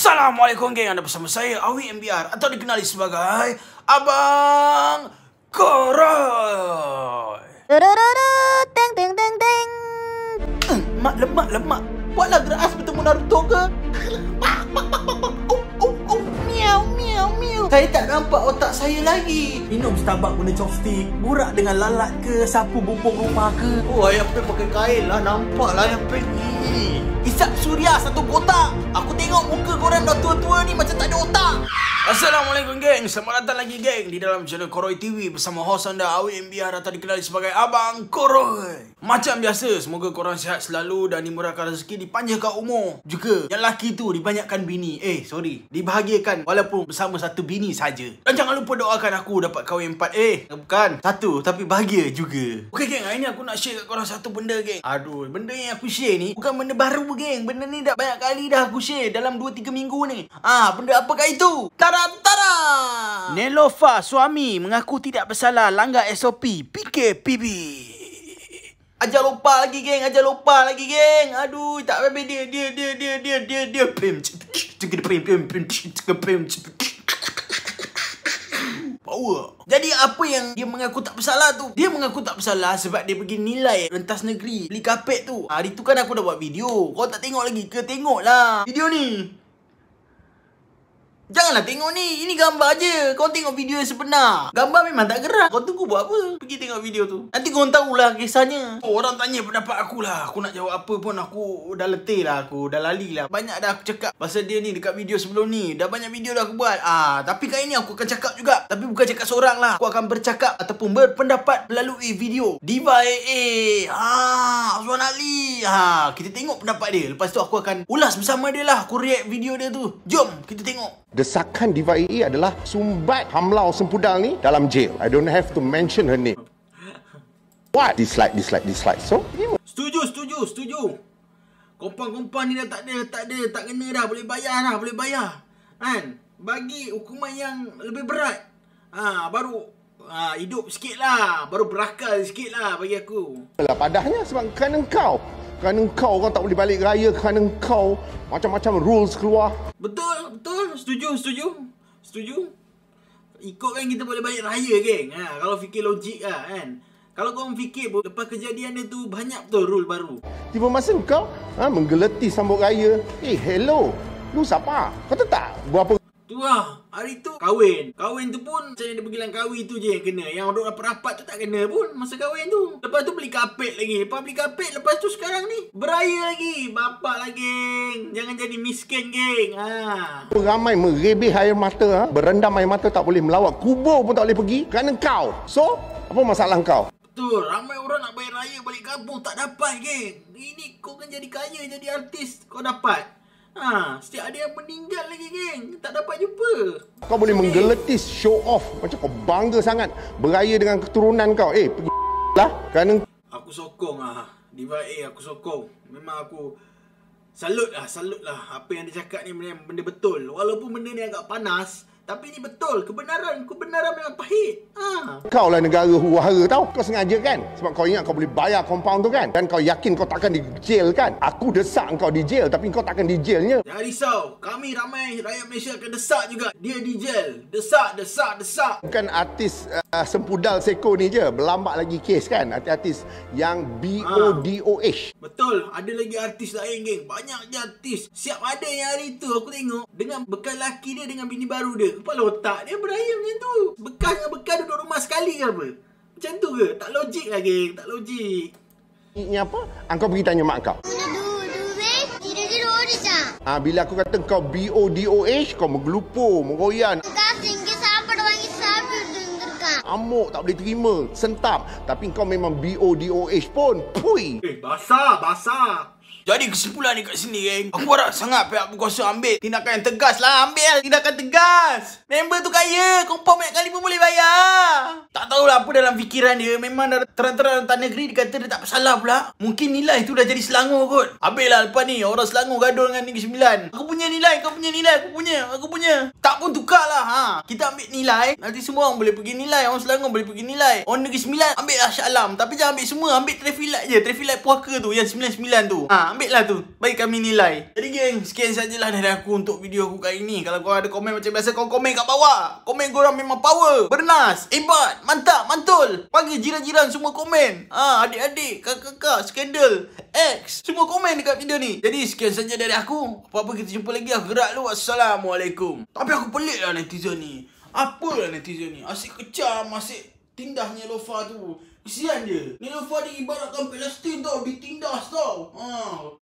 Assalamualaikum geng, anda bersama saya Awi MBR atau dikenali sebagai Abang Koroy. Teng teng teng teng. Mak lemak. Buatlah gerak as bertemu Naruto ke? Miau miau miau. Saya tak nampak otak saya lagi. Minum Starbucks guna chopstick, burak dengan lalat ke, sapu bumbung rumah ke. Oh, ayam pen pakai kain lah, nampak lah ayam pen ni. Isap suria satu kotak. Aku tengok muka korang dah tua-tua ni macam tak ada otak. Assalamualaikum geng, selamat datang lagi geng di dalam channel Koroy TV bersama host anda Awi MBR atau dikenali sebagai Abang Koroy. Macam biasa, semoga korang sihat selalu dan dimurahkan rezeki, dipanjangkan umur. Juga yang lelaki tu dibanyakkan bini. Dibahagiakan walaupun bersama satu bini saja. Dan jangan lupa doakan aku dapat kahwin 4. Bukan satu, tapi bahagia juga. Okey geng, hari ni aku nak share kat korang satu benda geng. Aduh, benda yang aku share ni bukan benda baru geng. Benda ni dah banyak kali dah aku share dalam 2-3 minggu ni. Benda apakah itu? Tara! Neelofa, suami mengaku tidak bersalah langgar SOP PKPB. Ajar lupa lagi geng, Aduh, tak habis dia. Power. Jadi apa yang dia mengaku tak bersalah tu? Dia mengaku tak bersalah sebab dia pergi nilai rentas negeri beli kapet tu. Hari tu kan aku dah buat video. Kau tak tengok lagi ke? Tengoklah video ni. Janganlah tengok ni. Ini gambar je. Kau tengok video yang sebenar. Gambar memang tak gerak. Kau tunggu buat apa? Pergi tengok video tu. Nanti kau tahulah kisahnya. Orang tanya pendapat aku lah. Aku nak jawab apa pun aku dah letih lah. Aku dah lali lah. Banyak dah aku cakap pasal dia ni dekat video sebelum ni. Dah banyak video dah aku buat. Tapi kali ni aku akan cakap juga. Tapi bukan cakap seorang lah. Aku akan bercakap ataupun berpendapat melalui video Diva Azwan Ali. Kita tengok pendapat dia. Lepas tu aku akan ulas bersama dia lah. Aku react video dia tu. Jom kita tengok. Desakan Diva AA adalah sumbat Hamlau Sempudal ni dalam jail. I don't have to mention her name. What? Dislike. So, Setuju. Kompan ni dah tak kena dah. Boleh bayar. Kan? Bagi hukuman yang lebih berat. Baru hidup sikit lah. Baru berakal sikit lah bagi aku. padahnya sebab kerana kau orang tak boleh balik raya, kerana kau macam-macam rules keluar. Betul. Setuju. Ikut kan kita boleh balik raya geng. Kalau fikir logik lah kan. Kalau kau fikir pun lepas kejadian dia tu banyak betul rule baru. Tiba masa kau menggeleti sambut raya. Hello. Lu siapa? Kau tahu tak berapa Tu lah, hari tu kahwin tu pun macam yang dia pergi langkawi tu je yang kena. Yang duduk rapat-rapat tu tak kena pun masa kahwin tu. Lepas tu beli kapet lagi. Lepas tu sekarang ni beraya lagi. Bapak lah geng. Jangan jadi miskin geng. ramai merebeh air mata, berendam air mata, tak boleh melawat kubur pun tak boleh pergi kerana kau. So, apa masalah kau? Betul, ramai orang nak bayar raya balik kampung tak dapat geng. Ini kau kan jadi kaya, jadi artis kau dapat. Setiap ada yang meninggal lagi geng. Tak dapat jumpa. Kau boleh menggeletis, show off. Macam kau bangga sangat beraya dengan keturunan kau. Pergi lah. Kerana aku sokong Diva aku sokong. Memang aku salut lah. Apa yang dia cakap ni benda betul. Walaupun benda ni agak panas, tapi ni betul. Kebenaran memang pahit. Kau lah negara huru-hara tau. Kau sengaja kan? Sebab kau ingat kau boleh bayar compound tu kan? Dan kau yakin kau takkan di jail kan? Aku desak kau di jail, tapi kau takkan di jailnya. Jangan risau. Kami ramai rakyat Malaysia akan desak juga dia di jail. Desak. Bukan artis Sempudal Seko ni je. Berlambak lagi kes kan? Artis yang BODOH. Betul. Ada lagi artis lain geng. Banyak je artis. Siap ada yang hari tu aku tengok dengan bekal laki dia dengan bini baru dia. Kepala otak dia beraya macam tu. Bekas dengan bekas duduk rumah sekali ke apa? Macam tu ke? Tak logik lah geng. Tak logik. Ini apa? Kau pergi tanya mak kau. Bila aku kata kau BODOH, kau menggelupur, mengoyan. Amuk tak boleh terima, sentap. Tapi kau memang BODOH pun. Pui. Basah. Jadi kesimpulan ni kat sini geng, aku harap sangat pihak berkuasa ambil tindakan yang tegas lah. Ambil tindakan tegas. Member tu kaya, kompon banyak kali pun boleh bayar. Tak tahulah apa dalam fikiran dia. Memang dah terang-terang rentas negeri dikata dia tak bersalah pula. Mungkin nilai tu dah jadi Selangor kot. Habis lah lepas ni orang Selangor gaduh dengan Negeri Sembilan. Aku punya nilai, kau punya nilai, aku punya. Tak Tak pun tukar lah. Kita ambil nilai. Nanti semua orang boleh pergi nilai. Orang Selangor boleh pergi nilai. Orang Negeri Sembilan ambil lah Shah Alam. Tapi jangan ambil semua. Ambil traffic light je. Traffic light Puaka tu. Yang 99 tu. Ambil lah tu. Bagi kami nilai. Jadi geng, sekian sajalah dari aku untuk video aku kali ni. Kalau korang ada komen macam biasa, korang komen kat bawah. Komen korang memang power. Bernas. Hebat. Mantap. Mantul. Bagi jiran-jiran semua komen. Adik-adik. Kakak-kakak. Skandal. X. Semua komen dekat video ni. Jadi sekian saja dari aku. Apa-apa kita jumpa lagi. Aku gerak dulu. Assalamualaikum. Tapi aku pelik lah netizen ni. Apalah netizen ni. Asyik kecam. Asyik tindas Neelofa tu. Kesian dia. Neelofa diibaratkan Palestin tau. Ditindas tau.